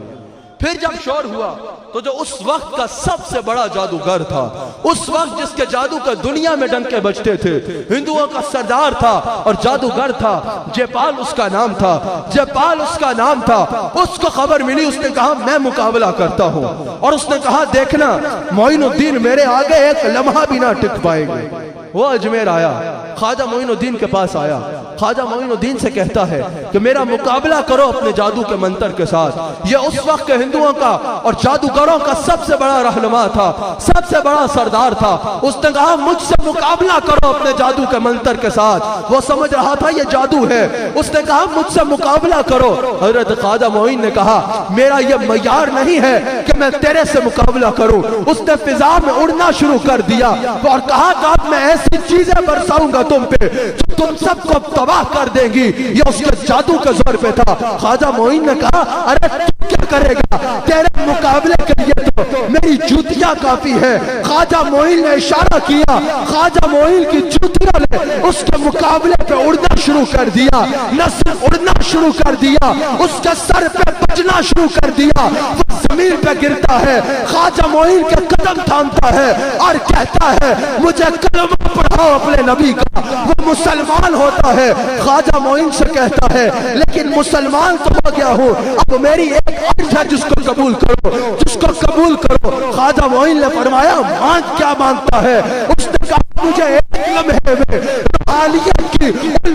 پھر جب شور ہوا تو جو اس وقت کا سب سے بڑا جادوگر تھا، اس وقت جس کے جادو کا دنیا میں ڈنکے بجتے تھے، ہندوؤں کا سردار تھا اور جادوگر تھا، جے پال اس کا نام تھا، جے پال اس کا نام تھا، اس کو خبر ملی، اس نے کہا میں مقابلہ کرتا ہوں، اور اس نے کہا دیکھنا معین الدین میرے آگے ایک لمحہ بھی نہ ٹک پائیں گے۔ وہ اجمیر آیا، خواجہ معین الدین کے پاس آیا، خواجہ معین الدین سے کہتا ہے کہ میرا مقابلہ کرو اپنے جادو کے منتر کے ساتھ۔ یہ اس وقت کے ہندوؤں کا اور جادوگروں کا سب سے بڑا رہنما تھا، سب سے بڑا سردار تھا۔ اس نے کہا مجھ سے مقابلہ کرو اپنے جادو کے منتر کے ساتھ۔ وہ سمجھ رہا تھا یہ جادو ہے، اس نے کہا مجھ سے مقابلہ کرو۔ حضرت خواجہ معین نے کہا میرا یہ معیار نہیں ہے کہ میں تیرے سے مقابلہ کروں۔ اس نے فضا میں اڑنا شروع کر دیا اور کہا کہ اب میں ایسی چیزیں برساؤں گا تم پہ جو تم سب کو تباہ کر دیں گی۔ یہ اس کے جادو کے زور پہ تھا۔ خواجہ معین نے کہا ارے تو کیا کرے گا، تیرے مقابلے کے لیے تو میری جوتیاں کافی ہے۔ خواجہ معین نے اشارہ کیا، خواجہ معین کی جوتیاں نے اس کے مقابلے پہ اڑنا شروع کر دیا، نہ صرف اڑنا شروع کر دیا، اس کے سر پہ بجنا شروع کر دیا۔ وہ زمین پہ گرتا ہے، خواجہ معین کے قدم تھامتا ہے اور کہتا ہے مجھے کلمہ پڑھاؤ اپنے نبی کا۔ وہ مسلمان ہوتا ہے، خواجہ معین سے کہتا ہے لیکن مسلمان تو ہو گیا ہوں، اب میری ایک عرض ہے جس کو قبول کرو، جس کو قبول کرو۔ خواجہ معین نے فرمایا مانگ کیا مانگتا ہے؟ اس نے کہا مجھے ایک لمحے میں روحانیت کی ان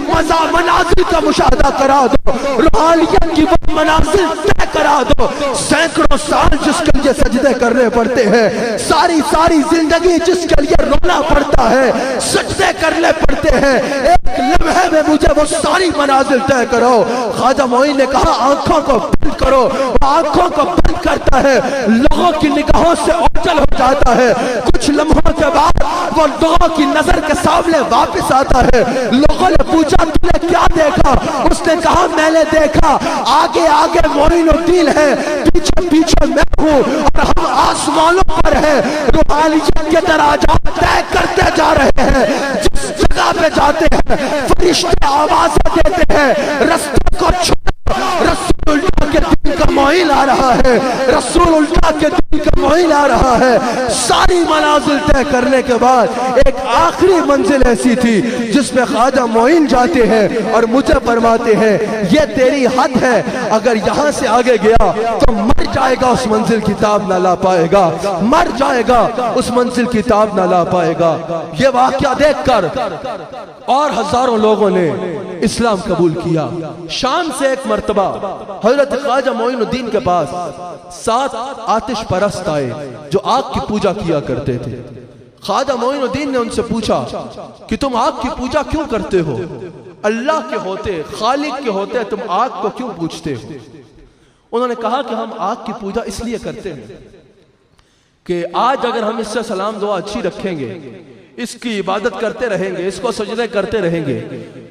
منازل کا مشاہدہ کرا دو، روحانیت کی وہ منازل طے کرا دو۔ سینکڑوں سال جس کے لیے سجدے کرنے پڑتے ہیں، ساری زندگی جس کے لیے رونا پڑتا ہے، سجدے کرنے پڑتے ہیں، ایک لمحے میں مجھے وہ ساری منازل طے کرو۔ خواجہ معین نے کہا آنکھوں کو بند کرو، وہ آنکھوں کو بند کرتا ہے، لوگوں کی نگاہوں سے اوجھل ہو جاتا ہے، کچھ لمحوں کے بعد وہ لوگوں کی نظر کے سامنے واپس آتا ہے۔ لوگوں نے پوچھا تم نے کیا دیکھا؟ اس نے کہا میں نے دیکھا آگے آگے معین الدین ہے، پیچھے پیچھے میں ہوں، اور ہم آسمانوں پر ہیں، روحانیت کے دراجات طے کرتے جا رہے ہیں۔ جس جگہ پہ جاتے ہیں فرشتے آوازیں دیتے ہیں رستوں کو چھوڑو، رسول اللہ کے دین کا معین آ رہا ہے، رسول اللہ کے دین کا معین آ رہا ہے۔ ساری منازل طے کرنے کے بعد ایک آخری منزل ایسی تھی جس پہ خواجہ معین جاتے ہیں اور مجھے فرماتے ہیں یہ تیری حد ہے، اگر یہاں سے آگے گیا تو مر جائے گا، اس منزل کی تاب نہ لا پائے گا، مر جائے گا، اس منزل کی تاب نہ لا پائے گا۔ یہ واقعہ دیکھ کر اور ہزاروں لوگوں نے اسلام قبول کیا۔ شام سے ایک مرتبہ حضرت خواجہ معین الدین کے پاس 7 آتش پرست آئے جو آگ کی پوجا کیا کرتے تھے۔ خواجہ معین الدین نے ان سے پوچھا کہ تم آگ کی پوجا کیوں کرتے ہو؟ اللہ کے ہوتے، خالق کے ہوتے تم آگ کو کیوں پوجتے ہو؟ انہوں نے کہا کہ ہم آگ کی پوجا اس لیے کرتے ہیں کہ آج اگر ہم اس سے سلام دعا اچھی رکھیں گے، اس کی عبادت کرتے رہیں گے، اس کو سجدے کرتے رہیں گے،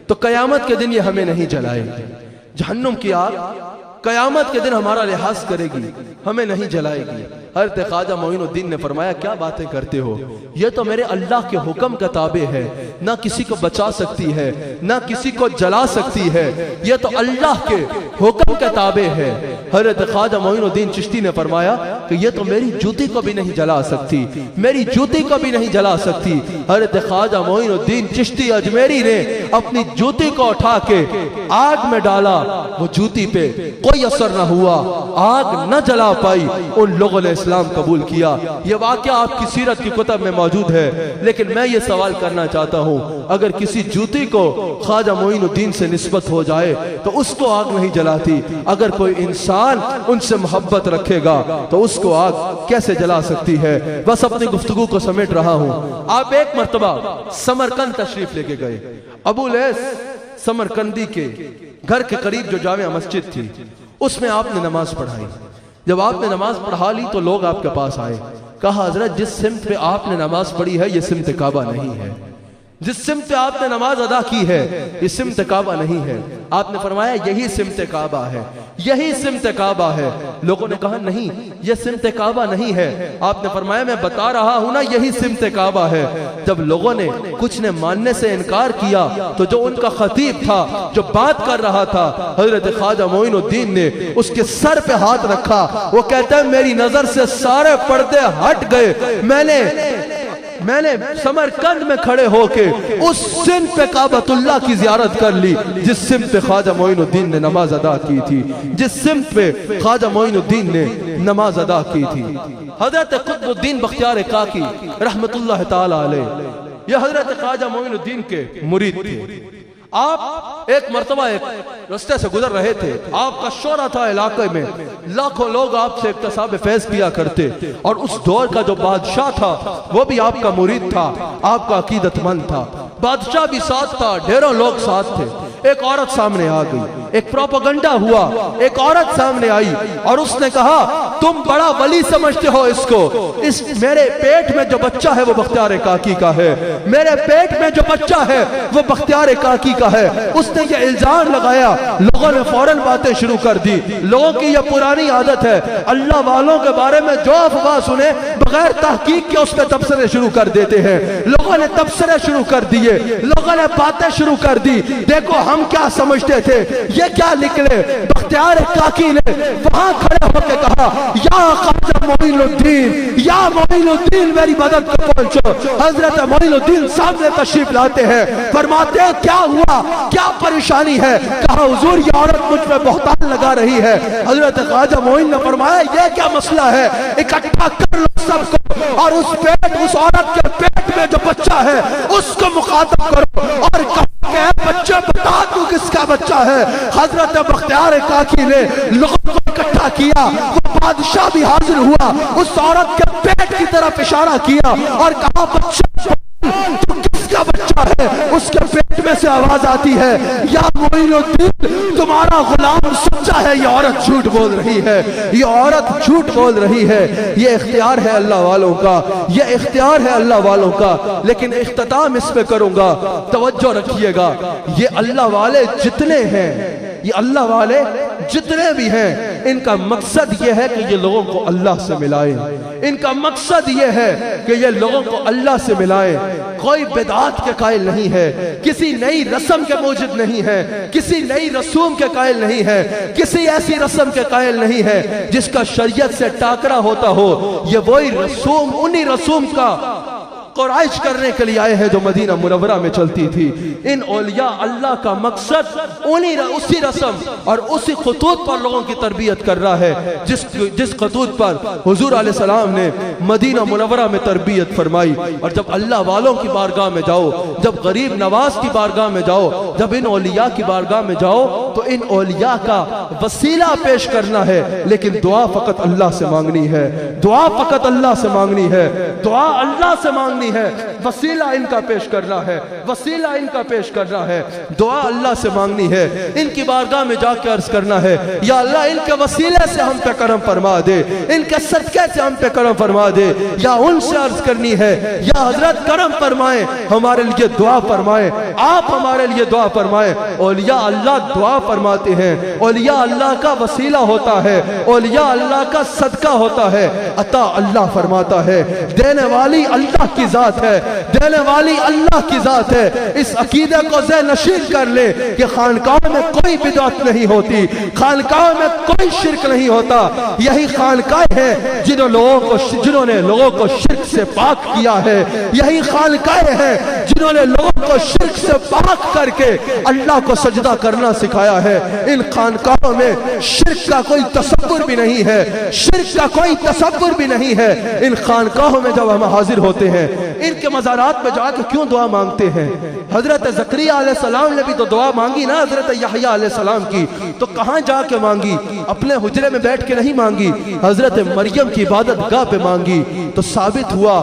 تو قیامت کے دن یہ ہمیں نہیں جلائے گی۔ جہنم کی آگ قیامت کے دن ہمارا لحاظ کرے گی، ہمیں نہیں جلائے گی۔ حضرت خواجہ معین الدین نے فرمایا کیا باتیں کرتے ہو، یہ تو میرے اللہ کے حکم کا تابع ہے، نہ کسی کو بچا سکتی ہے نہ کسی کو جلا سکتی ہے، یہ تو اللہ کے حکم کا تابع ہے۔ حضرت خواجہ معین الدین چشتی نے فرمایا کہ یہ تو میری جوتی کو بھی نہیں جلا سکتی، میری جوتی کو بھی نہیں جلا سکتی۔ حضرت خواجہ معین الدین چشتی اجمیری نے اپنی جوتی کو اٹھا کے آگ میں ڈالا، وہ جوتی پہ کوئی اثر نہ ہوا، آگ نہ جلا پائی، ان لوگوں نے اسلام قبول کیا۔ یہ واقعہ آپ کی سیرت کی کتب میں موجود ہے، لیکن میں یہ سوال کرنا چاہتا ہوں اگر کسی جوتی کو خواجہ معین الدین سے نسبت ہو جائے تو اس کو آگ نہیں جلاتی، اگر کوئی انسان ان سے محبت رکھے گا تو اس کو آگ کیسے جلا سکتی ہے؟ بس اپنی گفتگو کو سمیٹ رہا ہوں۔ آپ ایک مرتبہ سمرقند تشریف لے کے گئے، ابو لیث سمرقندی کے گھر کے قریب جو جامع مسجد تھی اس میں آپ نے نماز پڑھائی۔ جب آپ نے نماز پڑھا لی تو لوگ آپ کے پاس آئے، کہا حضرت جس سمت پہ آپ نے نماز پڑھی ہے یہ سمت کعبہ نہیں ہے، جس سمت پہ آپ نے نماز ادا کی ہے یہ سمت کعبہ نہیں ہے۔ آپ نے فرمایا یہی سمت کعبہ ہے، یہی سمت کعبہ ہے۔ لوگوں نے کہا نہیں یہ سمت کعبہ نہیں ہے۔ آپ نے فرمایا میں بتا رہا ہوں نا یہی سمت کعبہ ہے۔ جب لوگوں نے کچھ نے ماننے سے انکار کیا تو جو ان کا خطیب تھا، جو بات کر رہا تھا، حضرت خواجہ معین الدین نے اس کے سر پہ ہاتھ رکھا۔ وہ کہتا ہے میری نظر سے سارے پردے ہٹ گئے، میں نے سمرقند میں کھڑے ہو کے اس سمت پہ کعبۃ اللہ کی زیارت کر لی جس سمت پہ خواجہ معین الدین نے نماز ادا کی تھی، جس سمت پہ خواجہ معین الدین نے نماز ادا کی تھی۔ حضرت قطب الدین بختیار کاکی رحمت اللہ تعالی علیہ یہ حضرت خواجہ معین الدین کے مرید تھے۔ آپ ایک مرتبہ ایک رستے سے گزر رہے تھے، آپ کا شورا تھا علاقے میں، لاکھوں لوگ آپ سے اکتساب فیض کیا کرتے، اور اس دور کا جو بادشاہ تھا وہ بھی آپ کا مرید تھا، آپ کا عقیدت مند تھا، بادشاہ بھی ساتھ تھا، ڈھیروں لوگ ساتھ تھے۔ ایک عورت سامنے آ گئی، ایک پروپیگنڈا ہوا، ایک عورت سامنے آئی اور اس نے کہا تم بڑا ولی سمجھتے ہو اس کو، اس میرے پیٹ میں جو بچہ ہے وہ بختیار کاکی کا ہے، میرے پیٹ میں جو بچہ ہے وہ بختیار کاکی کا ہے۔ اس نے یہ الزام لگایا، لوگوں نے فوراً باتیں شروع کر دی۔ لوگوں کی یہ پرانی عادت ہے، اللہ والوں کے بارے میں جو افواہ سنے بغیر تحقیق کے اس پہ تبصرے شروع کر دیتے ہیں۔ لوگوں نے تبصرے شروع کر دیے، لوگوں نے باتیں شروع کر دی، دیکھو ہم کیا سمجھتے تھے یہ کیا نکلے۔ بختیار کاکی نے وہاں کھڑے ہو کے کہا یا خواجہ معین الدین، یا معین الدین میری مدد کو پہنچو۔ حضرت معین الدین سامنے تشریف لاتے ہیں، فرماتے ہیں کیا ہوا، کیا پریشانی ہے؟ کہا حضور یہ عورت مجھ پہ بہتان لگا رہی ہے۔ حضرت خواجہ معین نے فرمایا یہ کیا مسئلہ ہے، اکٹھا کر لو سب کو اور اس عورت کے پیٹ میں جو بچہ ہے اس کو مخاطب کرو اور کس کا بچہ ہے؟ حضرت بختیار کاکی نے لوگوں کو اکٹھا کیا، وہ بادشاہ بھی حاضر ہوا، اس عورت کے پیٹ کی طرف اشارہ کیا اور کہا بچہ تو کس کا بچہ ہے؟ اس کے پیٹ میں سے آواز آتی ہے یا معین الدین تمہارا غلام سچا ہے، یہ عورت جھوٹ بول رہی ہے، یہ عورت جھوٹ بول رہی ہے۔ یہ اختیار ہے اللہ والوں کا، یہ اختیار ہے اللہ والوں کا۔ لیکن اختتام اس پہ کروں گا، توجہ رکھیے گا، یہ اللہ والے جتنے ہیں، یہ اللہ والے جتنے بھی ہیں، ان کا مقصد یہ ہے کہ یہ لوگوں کو اللہ سے ملائیں، ان کا مقصد یہ ہے کہ یہ لوگوں کو اللہ سے ملائیں۔ کوئی بدعات کے قائل نہیں ہے، کسی نئی رسم کے موجد نہیں ہے، کسی نئی رسوم کے قائل نہیں ہے، کسی ایسی رسم کے قائل نہیں ہے جس کا شریعت سے ٹاکرا ہوتا ہو۔ یہ وہی رسوم، انہی رسوم کا قرائش کرنے کے لیے آئے ہیں جو مدینہ منورہ میں چلتی تھی۔ ان اولیاء اللہ کا مقصد اسی رسم اور اسی خطوط پر لوگوں کی تربیت کر رہا ہے جس خطوط پر حضور علیہ السلام نے مدینہ منورہ میں تربیت فرمائی۔ اور جب اللہ والوں کی بارگاہ میں جاؤ، جب غریب نواز کی بارگاہ میں جاؤ، جب ان اولیاء کی بارگاہ میں جاؤ تو ان اولیاء کا وسیلہ پیش کرنا ہے، لیکن دعا فقط اللہ سے مانگنی ہے، دعا فقط اللہ سے مانگنی ہے، دعا اللہ سے مانگنی ہے، وسیلہ ان کا پیش کرنا ہے، وسیلہ ان کا پیش کرنا ہے، دعا اللہ سے مانگنی ہے۔ ان کی بارگاہ میں جا کے عرض کرنا ہے یا اللہ ان کے وسیلے سے ہم پہ کرم فرما دے، ان کے صدقے سے ہم پہ کرم فرما دے، یا ان سے عرض کرنی ہے یا حضرت کرم فرمائیں، ہمارے لیے دعا فرمائیں، آپ ہمارے لیے دعا فرمائیں۔ اولیاء اللہ دعا فرماتے ہیں، اولیاء اللہ کا وسیلہ ہوتا ہے، اولیاء اللہ کا صدقہ ہوتا ہے، عطا اللہ فرماتا ہے، دینے والی اللہ کی ذات ہے، دینے والی اللہ کی ذات ہے۔ اس عقیدے کو ذہن نشین کر لے کہ خانقاہ میں کوئی بدعت نہیں ہوتی، خانقاہ میں کوئی شرک نہیں ہوتا۔ یہی خانقاہ ہے جنہوں نے لوگوں کو شرک سے پاک کیا ہے، یہی خانقاہ ہے جنہوں نے لوگوں کو شرک سے پاک کر کے اللہ کو سجدہ کرنا سکھایا ہے۔ ان خانقاہوں میں شرک کا کوئی تصور بھی نہیں ہے، شرک کا کوئی تصور بھی نہیں ہے۔ ان خانقاہوں میں جب ہم حاضر ہوتے ہیں، ان کے مزارات پہ جا کے کیوں دعا مانگتے ہیں؟ حضرت زکریا علیہ السلام نے بھی تو دعا مانگی نا حضرت یحییٰ علیہ السلام کی، تو کہاں جا کے مانگی؟ اپنے حجرے میں بیٹھ کے نہیں مانگی، حضرت مریم کی عبادت گاہ پہ مانگی۔ تو ثابت ہوا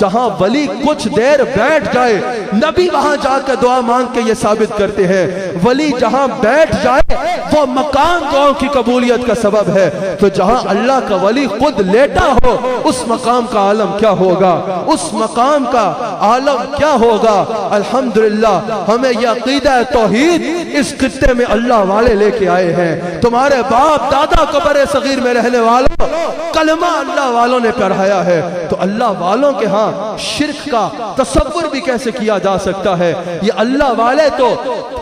جہاں ولی کچھ دیر بیٹھ جائے، نبی وہاں جا کے دعا مانگ کے یہ ثابت کرتے ہیں ولی جہاں بیٹھ جائے وہ مقام دعاؤں کی قبولیت کا سبب ہے۔ تو جہاں اللہ کا ولی خود لیٹا ہو، اس مقام کا عالم کیا ہوگا، اس مقام کا عالم کیا ہوگا۔ الحمدللہ ہمیں یہ عقیدہ توحید اس خطے میں اللہ والے لے کے آئے ہیں۔ تمہارے باپ دادا کو برے صغیر میں رہنے والوں کلمہ اللہ والوں نے پڑھایا ہے، تو اللہ والوں کے ہاں شرک کا تصور بھی کیسے کیا جا سکتا ہے؟ یہ اللہ والے تو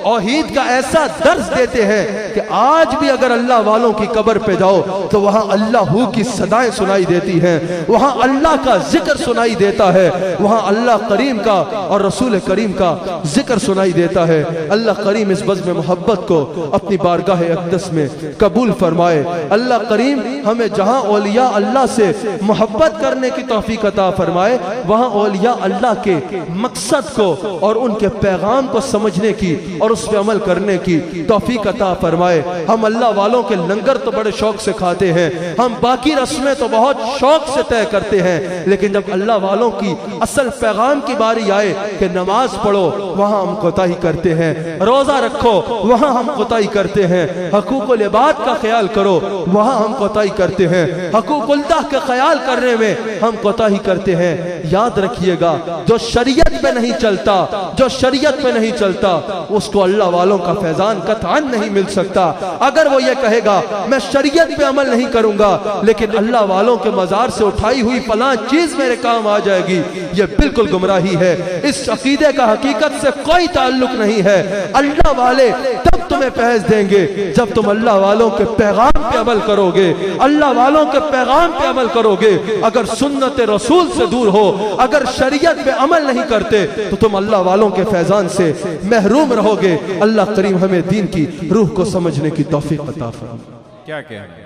توحید کا ایسا درس دیتے ہیں کہ آج بھی اگر اللہ والوں کی قبر پہ جاؤ تو وہاں اللہ ہو کی صدائیں سنائی دیتی ہیں، وہاں اللہ کا ذکر سنائی دیتا ہے، وہاں اللہ کریم کا اور رسول کریم کا ذکر سنائی دیتا ہے۔ اللہ کریم اس بزم محبت کو اپنی بارگاہ اقدس میں قبول فرمائے۔ اللہ کریم ہمیں جہاں اولیاء اللہ سے محبت کرنے کی توفیق عطا فرمائے، وہاں اولیاء اللہ کے مقصد کو اور ان کے پیغام کو سمجھنے کی اور اس پہ عمل کرنے کی توفیق عطا فرمائے۔ ہم اللہ والوں کے لنگر تو بڑے شوق سے کھاتے ہیں، ہم باقی رسمیں تو بہت شوق سے طے کرتے ہیں، لیکن جب اللہ والوں کی اصل پیغام کی باری آئے کہ نماز پڑھو، وہاں ہم کوتاہی کرتے ہیں، روزہ رکھو، وہاں ہم کوتاہی کرتے ہیں، حقوق العباد کا خیال کرو، وہاں ہم کوتاہی کرتے ہیں، حقوق اللہ کا خیال کرنے میں ہم کوتاہی کرتے ہیں۔ یاد رکھیے گا جو شریعت پہ نہیں چلتا، جو شریعت پہ نہیں چلتا، اس کو اللہ والوں کا فیضان قطعاً نہیں مل سکتا۔ اگر وہ یہ کہے گا میں شریعت پہ عمل نہیں کروں گا لیکن اللہ والوں کے مزار سے اٹھائی ہوئی فلاں چیز میرے کام آ جائے گی، یہ بالکل گمراہی ہے۔ اس عقیدے کا حقیقت سے کوئی تعلق نہیں ہے۔ اللہ والے تب تمہیں فیض دیں گے جب تم اللہ والوں کے پیغام پہ عمل کرو گے، اللہ والوں کے پیغام پہ عمل کرو گے۔ اگر سنت رسول سے دور ہو، اگر شریعت پہ عمل نہیں کرتے تو تم اللہ والوں کے فیضان سے محروم رہو گے۔ اللہ کریم ہمیں دین کی روح کو سمجھنے کی توفیق عطا فرمائے۔ کیا کہیں گے؟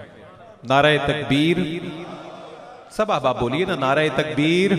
نعرہ تکبیر، سب آپ بولیے نا، نعرہ تکبیر۔